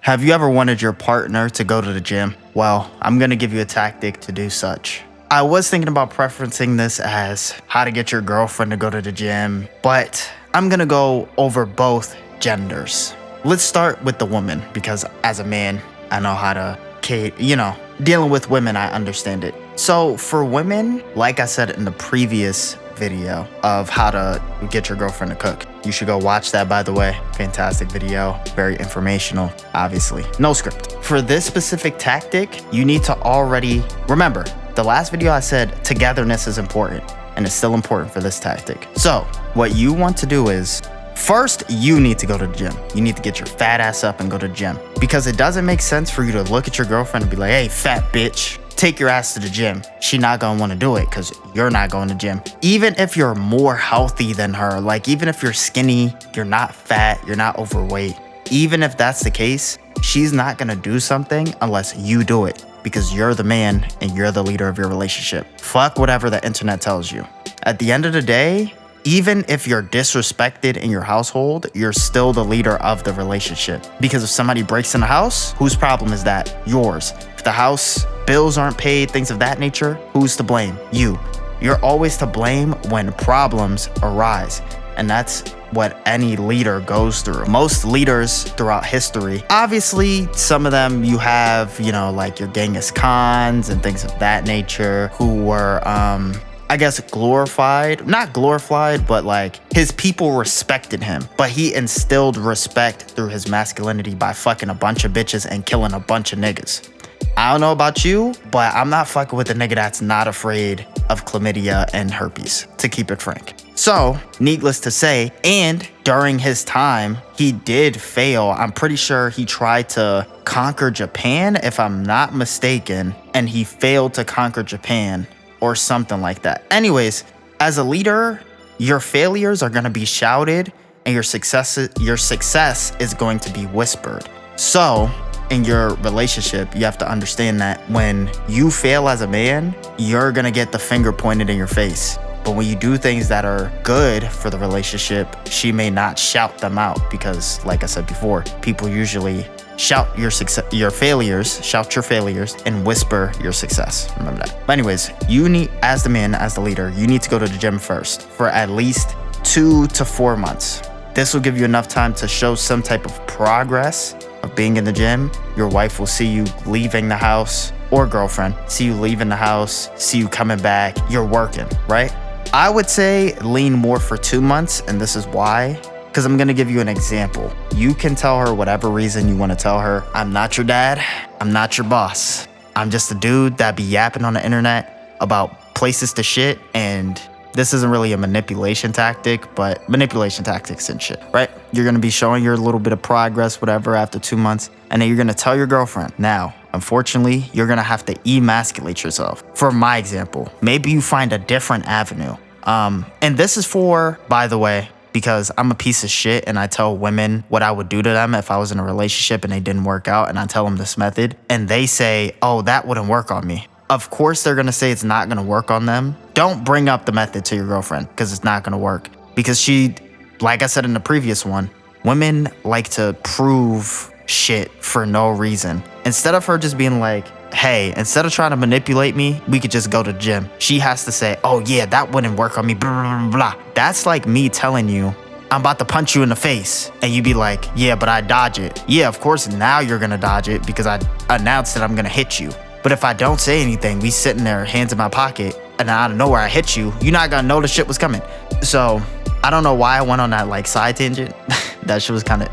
Have you ever wanted your partner to go to the gym? Well, I'm gonna give you a tactic to do such. I was thinking about preferencing this as how to get your girlfriend to go to the gym, but I'm gonna go over both genders. Let's start with the woman, because as a man, I know how to, dealing with women, I understand it. So for women, like I said in the previous video of how to get your girlfriend to cook, you should go watch that, by the way. Fantastic video, very informational, obviously. No script. For this specific tactic, you need to already remember, the last video I said togetherness is important, and it's still important for this tactic. So what you want to do is, first, you need to go to the gym. You need to get your fat ass up and go to the gym, because it doesn't make sense for you to look at your girlfriend and be like, hey, fat bitch, take your ass to the gym. She not gonna wanna do it because you're not going to the gym. Even if you're more healthy than her, like even if you're skinny, you're not fat, you're not overweight, even if that's the case, she's not gonna do something unless you do it, because you're the man and you're the leader of your relationship. Fuck whatever the internet tells you. At the end of the day, even if you're disrespected in your household, you're still the leader of the relationship. Because if somebody breaks in the house, whose problem is that? Yours. If the house bills aren't paid, things of that nature, who's to blame? You. You're always to blame when problems arise. And that's what any leader goes through. Most leaders throughout history, obviously some of them you have, like your Genghis Khans and things of that nature who were, I guess glorified, not glorified, but like his people respected him, but he instilled respect through his masculinity by fucking a bunch of bitches and killing a bunch of niggas. I don't know about you, but I'm not fucking with a nigga that's not afraid of chlamydia and herpes, to keep it frank. So, needless to say, and during his time, he did fail. I'm pretty sure he tried to conquer Japan, if I'm not mistaken, and he failed to conquer Japan or something like that. Anyways, as a leader, your failures are gonna be shouted and your success is going to be whispered. So, in your relationship, you have to understand that when you fail as a man, you're gonna get the finger pointed in your face. But when you do things that are good for the relationship, she may not shout them out because, like I said before, people usually shout your failures, and whisper your success. Remember that. But anyways, you need, as the man, as the leader, you need to go to the gym first for at least 2 to 4 months. This will give you enough time to show some type of progress of being in the gym. Your wife will see you leaving the house, or girlfriend, see you leaving the house, see you coming back, you're working, right? I would say lean more for 2 months, and this is why. Because I'm gonna give you an example. You can tell her whatever reason you wanna tell her. I'm not your dad, I'm not your boss. I'm just a dude that be yapping on the internet about places to shit, and this isn't really a manipulation tactic, but manipulation tactics and shit, right? You're gonna be showing your little bit of progress, whatever, after 2 months, and then you're gonna tell your girlfriend. Now, unfortunately, you're gonna have to emasculate yourself. For my example, maybe you find a different avenue. And this is for, by the way, because I'm a piece of shit and I tell women what I would do to them if I was in a relationship and they didn't work out, and I tell them this method and they say, oh, that wouldn't work on me. Of course they're gonna say it's not gonna work on them. Don't bring up the method to your girlfriend because it's not gonna work. Because she, like I said in the previous one, women like to prove shit for no reason. Instead of her just being like, hey, instead of trying to manipulate me, we could just go to the gym. She has to say, oh yeah, that wouldn't work on me, blah, blah, blah. That's like me telling you, I'm about to punch you in the face. And you be like, yeah, but I dodge it. Yeah, of course, now you're gonna dodge it because I announced that I'm gonna hit you. But if I don't say anything, we sitting there, hands in my pocket, and out of nowhere I hit you, you're not gonna know the shit was coming. So I don't know why I went on that like side tangent. That shit was kind of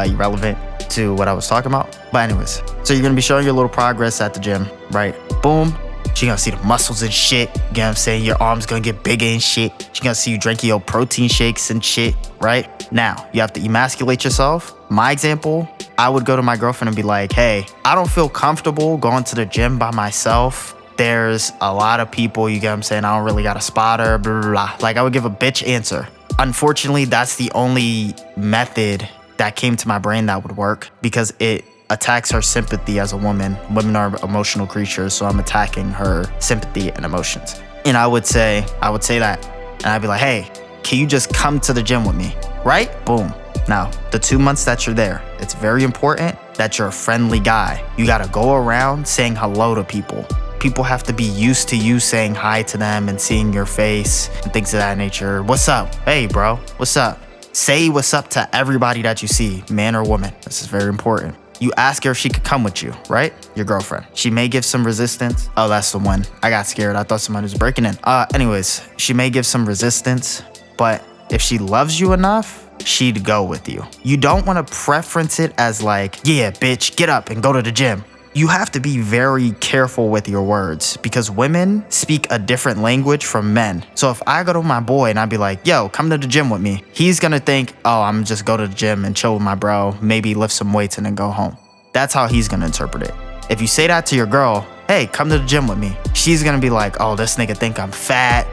irrelevant to what I was talking about. But anyways, so you're gonna be showing your little progress at the gym, right? Boom. She gonna see the muscles and shit. You know what I'm saying? Your arms gonna get bigger and shit. She gonna see you drinking your protein shakes and shit, right? Now, you have to emasculate yourself. My example, I would go to my girlfriend and be like, hey, I don't feel comfortable going to the gym by myself. There's a lot of people, you get what I'm saying? I don't really got a spotter, blah, blah, blah. Like I would give a bitch answer. Unfortunately, that's the only method that came to my brain that would work because it attacks her sympathy as a woman. Women are emotional creatures, so I'm attacking her sympathy and emotions. And I would say that, and I'd be like, hey, can you just come to the gym with me, right? Boom. Now, the 2 months that you're there, it's very important that you're a friendly guy. You gotta go around saying hello to people. People have to be used to you saying hi to them and seeing your face and things of that nature. What's up? Hey, bro, what's up? Say what's up to everybody that you see, man or woman. This is very important. You ask her if she could come with you, right? Your girlfriend. She may give some resistance. Oh, that's the one. I got scared. I thought somebody was breaking in. Anyways, she may give some resistance, but if she loves you enough, she'd go with you. You don't want to preference it as like, yeah, bitch, get up and go to the gym. You have to be very careful with your words because women speak a different language from men. So if I go to my boy and I'd be like, yo, come to the gym with me, he's gonna think, oh, I'm just go to the gym and chill with my bro, maybe lift some weights and then go home. That's how he's gonna interpret it. If you say that to your girl, hey, come to the gym with me, she's gonna be like, oh, this nigga think I'm fat,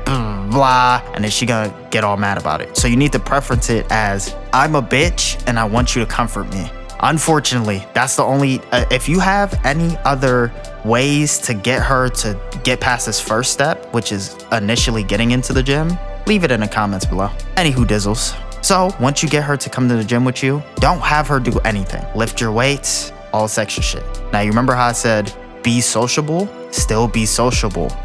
blah, and then she gonna get all mad about it. So you need to preference it as, I'm a bitch and I want you to comfort me. Unfortunately, that's the only, if you have any other ways to get her to get past this first step, which is initially getting into the gym, leave it in the comments below. Anywho dizzles. So once you get her to come to the gym with you, don't have her do anything. Lift your weights, all this extra shit. Now you remember how I said, be sociable? Still be sociable.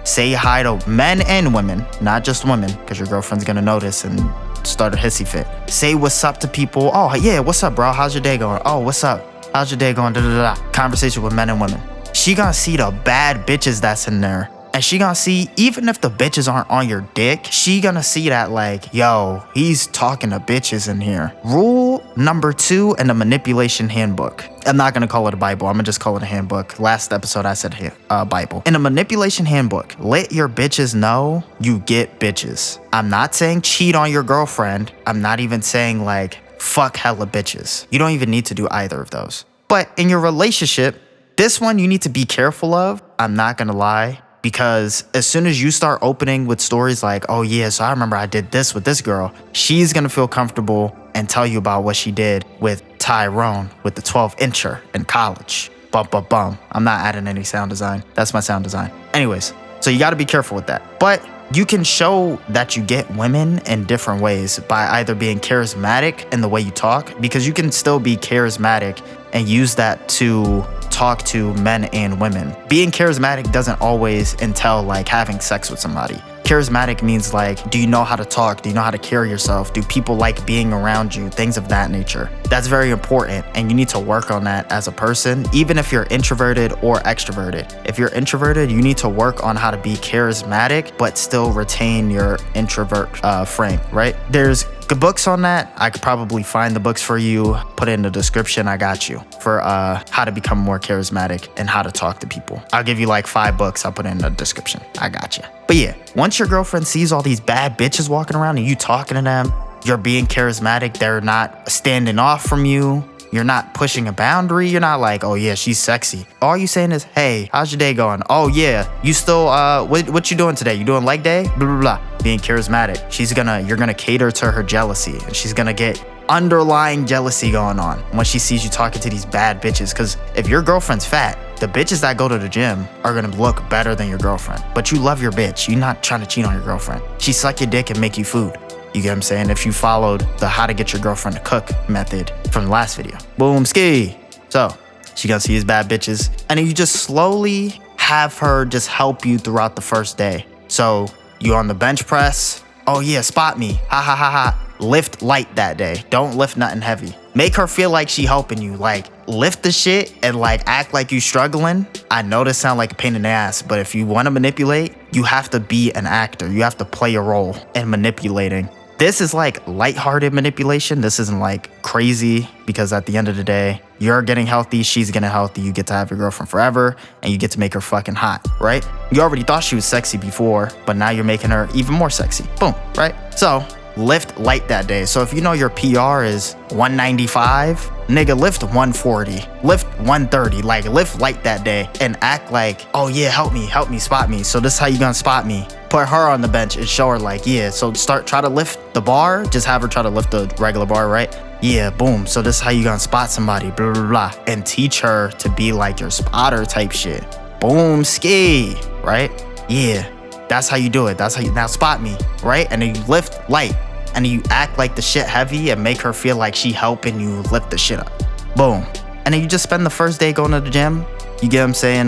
Say hi to men and women, not just women, because your girlfriend's gonna notice and start a hissy fit. Say what's up to people. Oh, yeah, what's up, bro? How's your day going? Oh, what's up? How's your day going? Da, da, da. Conversation with men and women. She gonna see the bad bitches that's in there. And she gonna see, even if the bitches aren't on your dick, she gonna see that like, yo, he's talking to bitches in here. Rule number 2 in the manipulation handbook. I'm not gonna call it a Bible. I'm gonna just call it a handbook. Last episode I said Bible. In a manipulation handbook, let your bitches know you get bitches. I'm not saying cheat on your girlfriend. I'm not even saying like fuck hella bitches. You don't even need to do either of those. But in your relationship, this one you need to be careful of. I'm not gonna lie. Because as soon as you start opening with stories like, oh yeah, so I remember I did this with this girl, she's gonna feel comfortable and tell you about what she did with Tyrone with the 12-incher in college. Bum, bum, bum. I'm not adding any sound design. That's my sound design. Anyways, so you gotta be careful with that. But you can show that you get women in different ways by either being charismatic in the way you talk, because you can still be charismatic and use that to talk to men and women. Being charismatic doesn't always entail like having sex with somebody. Charismatic means like, do you know how to talk? Do you know how to carry yourself? Do people like being around you? Things of that nature. That's very important, and you need to work on that as a person, even if you're introverted or extroverted. If you're introverted, you need to work on how to be charismatic, but still retain your introvert frame, right? There's good books on that. I could probably find the books for you, put it in the description. I got you for how to become more charismatic and how to talk to people. I'll give you like 5 books. I'll put it in the description. I got you. But yeah, once your girlfriend sees all these bad bitches walking around and you talking to them, you're being charismatic. They're not standing off from you. You're not pushing a boundary. You're not like, oh yeah, she's sexy. All you saying is, hey, how's your day going? Oh yeah, you still, what you doing today? You doing leg day? Blah, blah, blah. Being charismatic. You're gonna cater to her jealousy, and she's gonna get underlying jealousy going on when she sees you talking to these bad bitches. Cause if your girlfriend's fat, the bitches that go to the gym are gonna look better than your girlfriend. But you love your bitch. You're not trying to cheat on your girlfriend. She suck your dick and make you food. You get what I'm saying? If you followed the how to get your girlfriend to cook method from the last video. Boom, ski. So she gonna see these bad bitches. And then you just slowly have her just help you throughout the first day. So you on the bench press. Oh yeah, spot me. Ha ha ha ha. Lift light that day. Don't lift nothing heavy. Make her feel like she helping you. Like lift the shit and like act like you struggling. I know this sound like a pain in the ass, but if you want to manipulate, you have to be an actor. You have to play a role in manipulating. This is like lighthearted manipulation. This isn't like crazy, because at the end of the day, you're getting healthy, she's getting healthy. You get to have your girlfriend forever and you get to make her fucking hot, right? You already thought she was sexy before, but now you're making her even more sexy. Boom, right? So lift light that day. So if you know your PR is 195, nigga, lift 140, lift 130, like lift light that day and act like, oh yeah, help me, spot me. So this is how you gonna spot me. Put her on the bench and show her like, yeah, so try to lift the bar, just have her try to lift the regular bar, right? Yeah, boom. So this is how you gonna spot somebody, blah, blah, blah. And teach her to be like your spotter type shit. Boom, ski, right? Yeah, that's how you do it. That's how you, now spot me, right? And then you lift light. And then you act like the shit heavy and make her feel like she helping you lift the shit up. Boom. And And then you just spend the first day going to the gym. You get what I'm saying?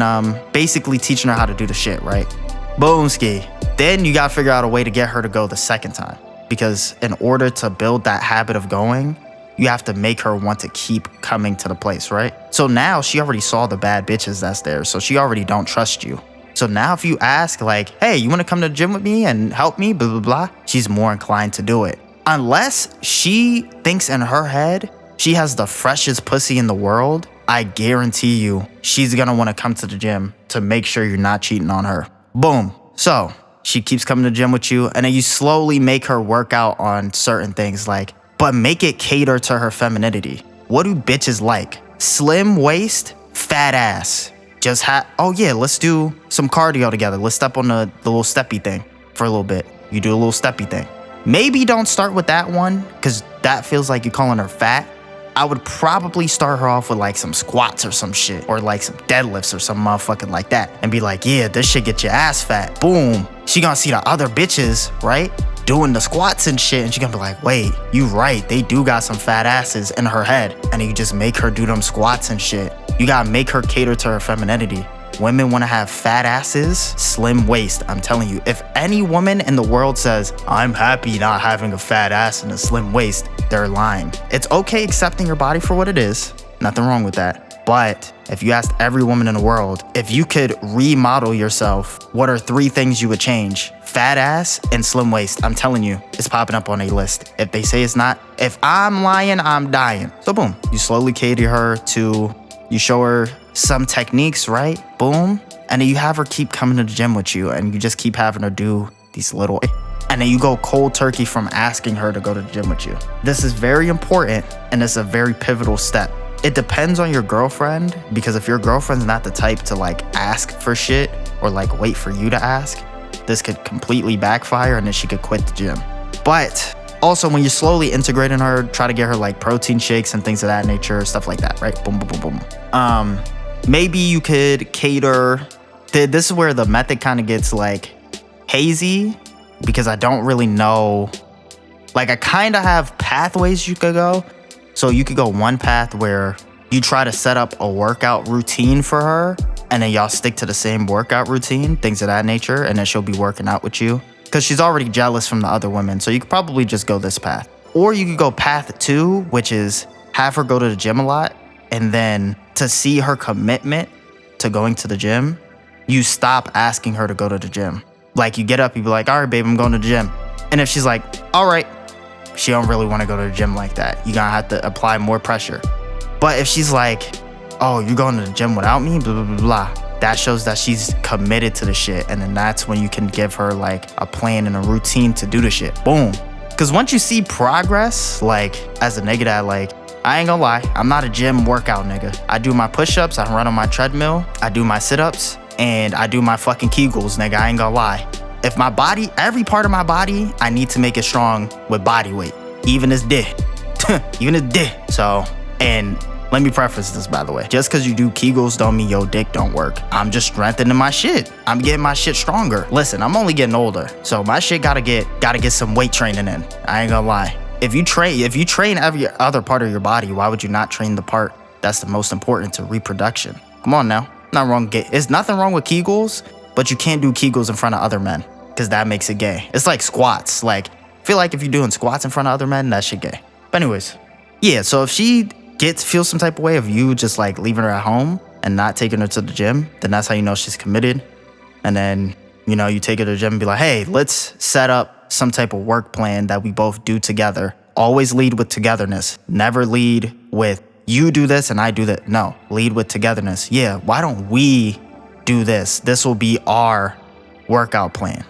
Basically teaching her how to do the shit, right? Boom, ski. Then you gotta figure out a way to get her to go the second time. Because in order to build that habit of going, you have to make her want to keep coming to the place, right? So now she already saw the bad bitches that's there. So she already don't trust you. So now if you ask like, hey, you wanna come to the gym with me and help me, blah, blah, blah, she's more inclined to do it. Unless she thinks in her head, she has the freshest pussy in the world, I guarantee you, she's gonna wanna come to the gym to make sure you're not cheating on her. Boom. So she keeps coming to the gym with you, and then you slowly make her work out on certain things, like, but make it cater to her femininity. What do bitches like? Slim waist, fat ass. Just oh yeah, let's do some cardio together. Let's step on the little steppy thing for a little bit. You do a little steppy thing. Maybe don't start with that one, because that feels like you're calling her fat. I would probably start her off with like some squats or some shit, or like some deadlifts or some motherfucking like that, and be like, yeah, this shit get your ass fat. Boom. She gonna see the other bitches, right, doing the squats and shit, and she gonna be like, wait, you right, they do got some fat asses in her head. And you just make her do them squats and shit. You gotta make her cater to her femininity. Women want to have fat asses, slim waist. I'm telling you, if any woman in the world says, I'm happy not having a fat ass and a slim waist, they're lying. It's okay accepting your body for what it is. Nothing wrong with that. But if you asked every woman in the world, if you could remodel yourself, what are 3 things you would change? Fat ass and slim waist. I'm telling you, it's popping up on a list. If they say it's not, if I'm lying, I'm dying. So boom, you slowly cater her to, you show her some techniques, right? Boom. And then you have her keep coming to the gym with you, and you just keep having her do these little, and then you go cold turkey from asking her to go to the gym with you. This is very important, and it's a very pivotal step. It depends on your girlfriend, because if your girlfriend's not the type to like ask for shit or like wait for you to ask, this could completely backfire and then she could quit the gym. But also, when you're slowly integrating her, try to get her like protein shakes and things of that nature, stuff like that, right? Boom, boom, boom, boom. Maybe you could cater. This is where the method kind of gets like hazy, because I don't really know. Like, I kind of have pathways you could go. So you could go one path where you try to set up a workout routine for her, and then y'all stick to the same workout routine, things of that nature, and then she'll be working out with you. Because she's already jealous from the other women, so you could probably just go this path. Or you could go path 2, which is have her go to the gym a lot, and then to see her commitment to going to the gym, you stop asking her to go to the gym. Like, you get up, you be like, all right, babe, I'm going to the gym. And if she's like, all right, she don't really want to go to the gym like that. You're gonna have to apply more pressure. But if she's like, oh, you're going to the gym without me, blah, blah, blah, blah, that shows that she's committed to the shit. And then that's when you can give her like a plan and a routine to do the shit. Boom. Because once you see progress, like as a nigga that like, I ain't gonna lie, I'm not a gym workout nigga. I do my push-ups, I run on my treadmill, I do my sit-ups, and I do my fucking Kegels, nigga. I ain't gonna lie. If my body, every part of my body, I need to make it strong with body weight. Even his dick. Even his dick. So, and let me preface this, by the way. Just because you do Kegels don't mean your dick don't work. I'm just strengthening my shit. I'm getting my shit stronger. Listen, I'm only getting older, so my shit gotta get some weight training in. I ain't gonna lie. If you train every other part of your body, why would you not train the part that's the most important to reproduction? Come on now. Not wrong. It's nothing wrong with Kegels, but you can't do Kegels in front of other men, because that makes it gay. It's like squats. Like, I feel like if you're doing squats in front of other men, that shit gay. But anyways, yeah, so if she feels some type of way of you just like leaving her at home and not taking her to the gym, then that's how you know she's committed. And then, you know, you take her to the gym and be like, hey, let's set up some type of work plan that we both do together. Always lead with togetherness. Never lead with you do this and I do that. No, lead with togetherness. Yeah, why don't we do this? This will be our workout plan.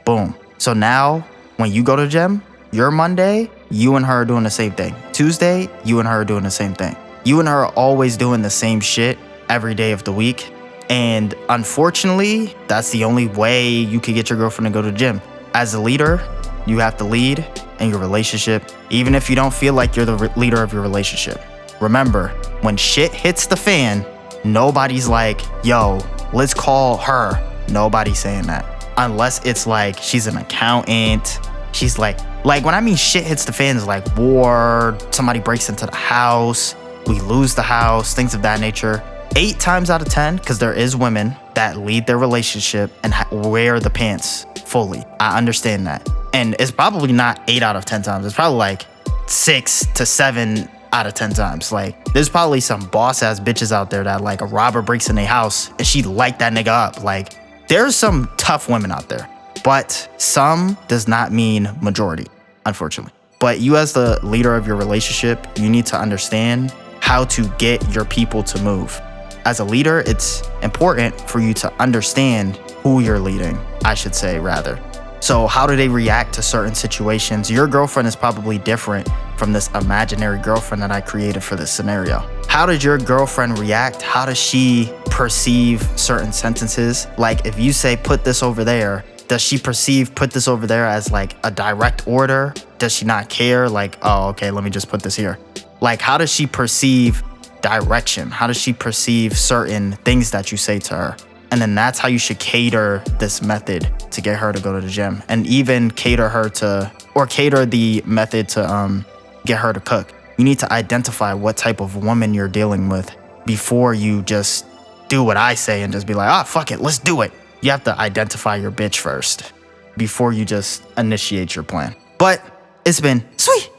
Boom. So now when you go to the gym, your Monday, you and her are doing the same thing. Tuesday, you and her are doing the same thing. You and her are always doing the same shit every day of the week. And unfortunately, that's the only way you could get your girlfriend to go to the gym. As a leader, you have to lead in your relationship, even if you don't feel like you're the leader of your relationship. Remember, when shit hits the fan, nobody's like, yo, let's call her. Nobody's saying that. Unless it's like she's an accountant. She's like when I mean shit hits the fan, is like war, somebody breaks into the house, we lose the house, things of that nature. 8 times out of 10, because there is women that lead their relationship and wear the pants fully. I understand that. And it's probably not 8 out of 10 times. It's probably like 6 to 7 out of 10 times. Like, there's probably some boss ass bitches out there that like a robber breaks in their house and she light that nigga up. Like, there's some tough women out there, but some does not mean majority, unfortunately. But you as the leader of your relationship, you need to understand how to get your people to move. As a leader, it's important for you to understand who you're leading, I should say, rather. So how do they react to certain situations? Your girlfriend is probably different from this imaginary girlfriend that I created for this scenario. How did your girlfriend react? How does she perceive certain sentences? Like if you say, put this over there, does she perceive put this over there as like a direct order? Does she not care? Like, oh, okay, let me just put this here. Like, how does she perceive direction? How does she perceive certain things that you say to her? And then that's how you should cater this method to get her to go to the gym, and even cater the method to get her to cook. You need to identify what type of woman you're dealing with before you just do what I say and just be like, fuck it, let's do it. You have to identify your bitch first before you just initiate your plan. But it's been sweet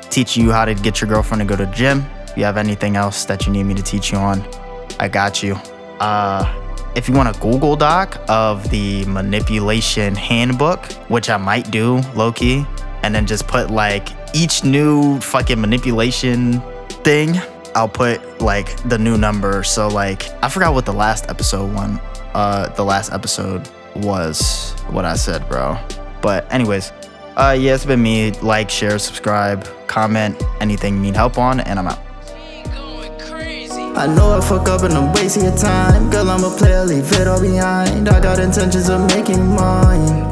teaching you how to get your girlfriend to go to the gym. If you have anything else that you need me to teach you on, I got you. If you want a Google Doc of the manipulation handbook, which I might do low-key, and then just put like each new fucking manipulation thing, I'll put like the new number. So like, I forgot what the last episode was, what I said, bro. But anyways, yeah, it's been me. Like, share, subscribe, comment, anything you need help on, and I'm out. I know I fuck up and I'm wasting your time. Girl, I'm a player, leave it all behind. I got intentions of making mine.